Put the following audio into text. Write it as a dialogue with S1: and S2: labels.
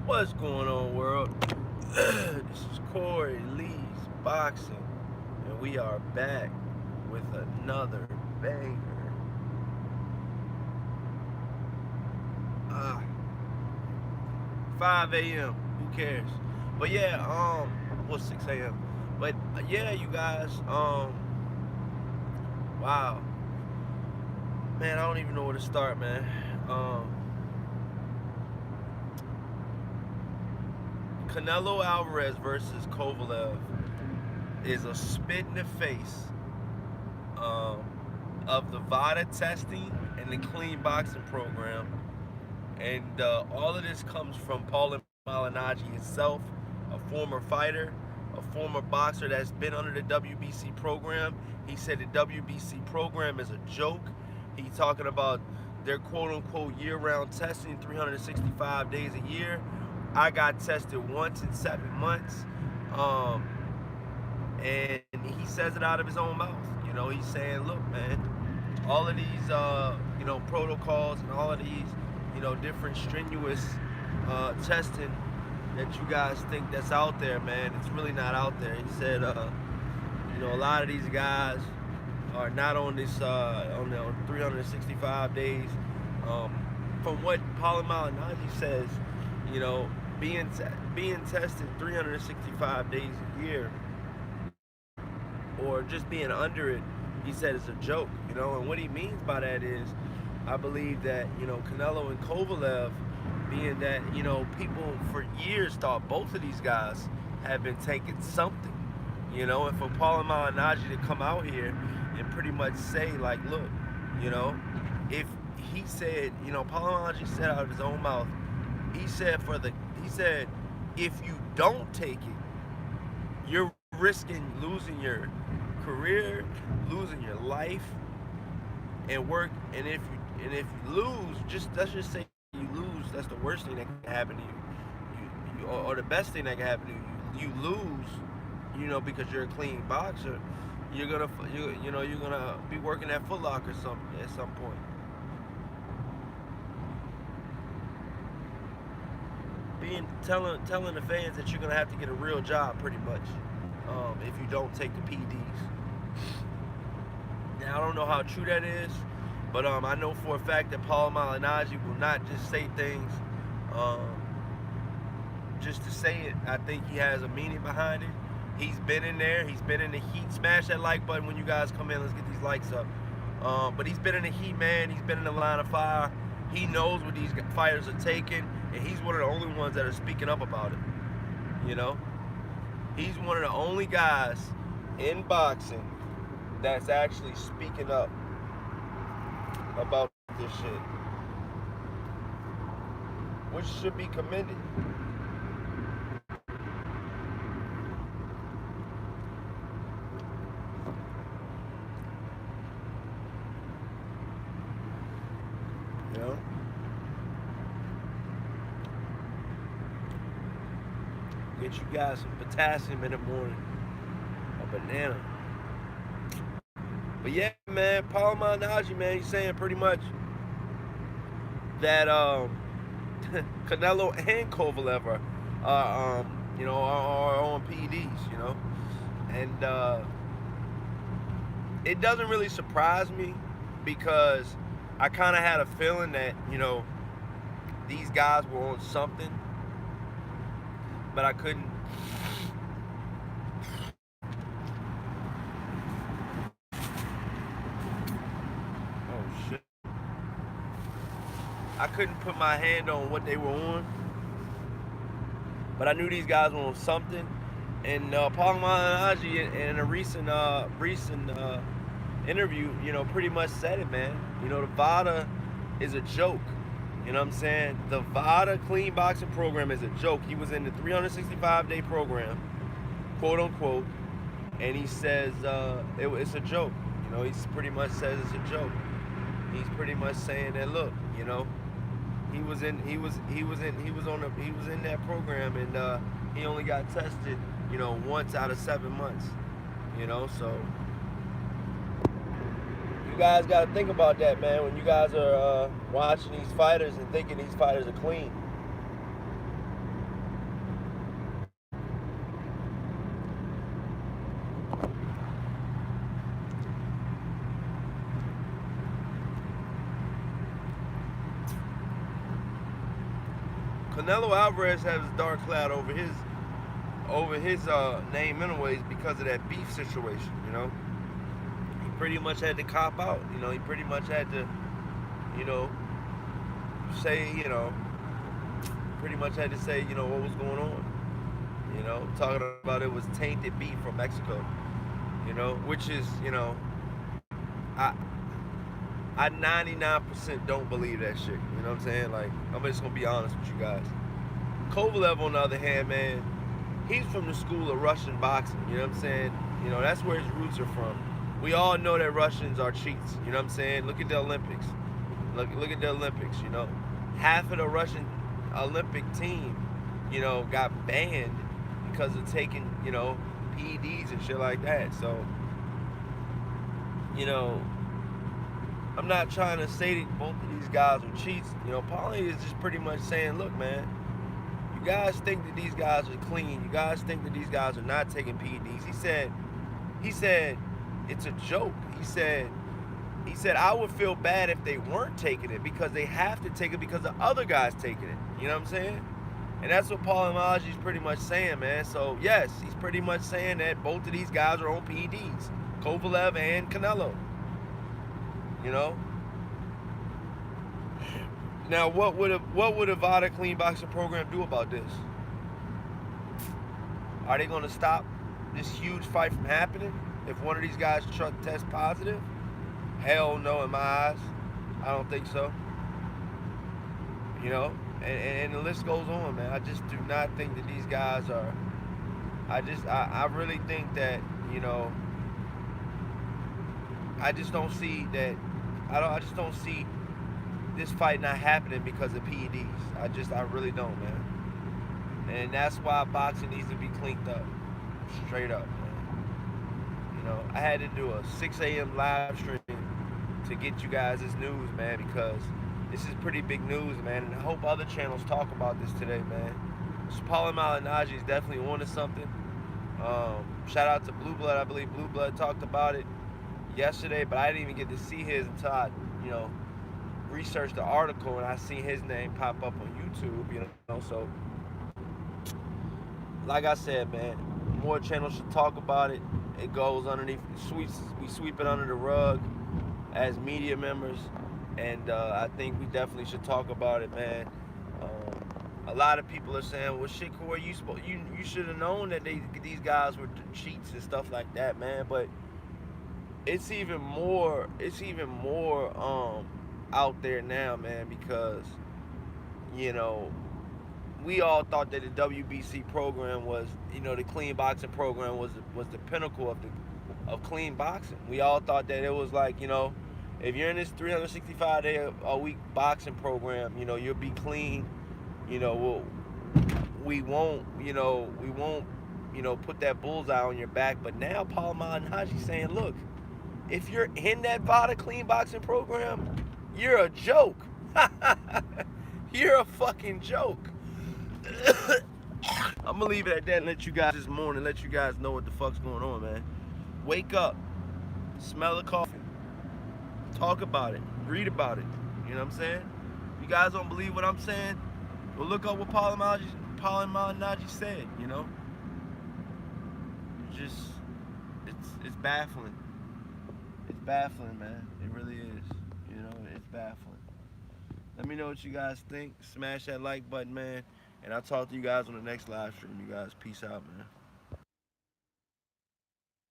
S1: What's going on, world? This is Corey Lee's Boxing, and we are back with another banger. Ah, 5 a.m. Who cares? But yeah, well 6 a.m. But yeah, you guys, wow, man, I don't even know where to start, man. Canelo Alvarez versus Kovalev is a spit in the face um, of the Vada testing and the clean boxing program. And all of this comes from Paulie himself, a former fighter, a former boxer that's been under the WBC program. He said the WBC program is a joke. He's talking about their quote unquote year round testing, 365 days a year. I got tested once in 7 months. Um, and he says it out of his own mouth. He's saying, look, man, all of these, protocols and all of these, different strenuous testing that you guys think that's out there, man, it's really not out there. He said, a lot of these guys are not on this, on 365 days. From what Paulie says, being tested 365 days a year or just being under it, he said it's a joke, and what he means by that is, I believe that, Canelo and Kovalev, being that, people for years thought both of these guys have been taking something, and for Paulie to come out here and pretty much say, like, look, if he said, Paulie said out of his own mouth, he said if you don't take it, you're risking losing your career, losing your life, and work. And if you lose, let's just say you lose, that's the worst thing that can happen to you. Or the best thing that can happen to you. You lose, because you're a clean boxer. You're gonna be working at Foot Locker at some point. Telling the fans that you're gonna have to get a real job, pretty much, if you don't take the PDs. Now I don't know how true that is, but I know for a fact that Paulie will not just say things just to say it. I think he has a meaning behind it. He's been in there. He's been in the heat. Smash that like button when you guys come in. Let's get these likes up. But he's been in the heat, man. He's been in the line of fire. He knows what these fighters are taking, and he's one of the only ones that are speaking up about it. He's one of the only guys in boxing that's actually speaking up about this shit, which should be commended. Get you guys some potassium in the morning, a banana. But yeah, man, Paulie, man, he's saying pretty much that Canelo and Kovalev are on PEDs, and it doesn't really surprise me because I kind of had a feeling that these guys were on something, but I couldn't. I couldn't put my hand on what they were on, but I knew these guys were on something. And Paulie in a recent interview, pretty much said it, man. The Vada is a joke. You know what I'm saying? The Vada clean boxing program is a joke. He was in the 365-day program, quote unquote, and he says it's a joke. He pretty much says it's a joke. He's pretty much saying that, look, he was in that program, and he only got tested, once out of 7 months. So you guys got to think about that, man, when you guys are watching these fighters and thinking these fighters are clean. Canelo Alvarez has a dark cloud over his name anyways because of that beef situation. He pretty much had to cop out. He pretty much had to, you know, say, pretty much had to say, what was going on. Talking about it was tainted beef from Mexico. Which is, I I 99% don't believe that shit. You know what I'm saying? Like, I'm just gonna be honest with you guys. Kovalev, on the other hand, man, he's from the school of Russian boxing. You know what I'm saying? That's where his roots are from. We all know that Russians are cheats. You know what I'm saying? Look at the Olympics. Look at the Olympics. Half of the Russian Olympic team, got banned because of taking, PEDs and shit like that. So, I'm not trying to say that both of these guys are cheats. Paulie is just pretty much saying, look, man, you guys think that these guys are clean. You guys think that these guys are not taking PEDs. He said, it's a joke. He said, I would feel bad if they weren't taking it because they have to take it because the other guys taking it. You know what I'm saying? And that's what Paulie is pretty much saying, man. So, yes, he's pretty much saying that both of these guys are on PEDs, Kovalev and Canelo. Now, what would a Vada clean boxing program do about this? Are they going to stop this huge fight from happening if one of these guys tests positive? Hell no, in my eyes. I don't think so. And the list goes on, man. I just do not think that these guys are. I really think that, I just don't see that. I just don't see this fight not happening because of PEDs. I really don't, man. And that's why boxing needs to be cleaned up, straight up, man. I had to do a 6 a.m. live stream to get you guys this news, man, because this is pretty big news, man. And I hope other channels talk about this today, man. So Paulie Malignaggi is definitely on to something. Shout out to Blue Blood. I believe Blue Blood talked about it yesterday, but I didn't even get to see his until I, researched the article and I seen his name pop up on YouTube, So, like I said, man, more channels should talk about it. It goes underneath, we sweep it under the rug as media members, and I think we definitely should talk about it, man. A lot of people are saying, well, shit, Corey, you should have known that these guys were cheats and stuff like that, man. But it's even more out there now, man, because we all thought that the WBC program was, the clean boxing program was the pinnacle of clean boxing. We all thought that it was like, if you're in this 365 day a week boxing program, you'll be clean. We won't put that bullseye on your back. But now Paulie Malignaggi saying, look, if you're in that Vada clean boxing program, you're a joke. You're a fucking joke. I'm gonna leave it at that and let you guys this morning, let you guys know what the fuck's going on, man. Wake up, smell the coffee, talk about it, read about it. You know what I'm saying? If you guys don't believe what I'm saying, well, look up what Paulie Malignaggi said. It's baffling. It's baffling, man. It really is. It's baffling. Let me know what you guys think. Smash that like button, man. And I'll talk to you guys on the next live stream. You guys, peace out, man.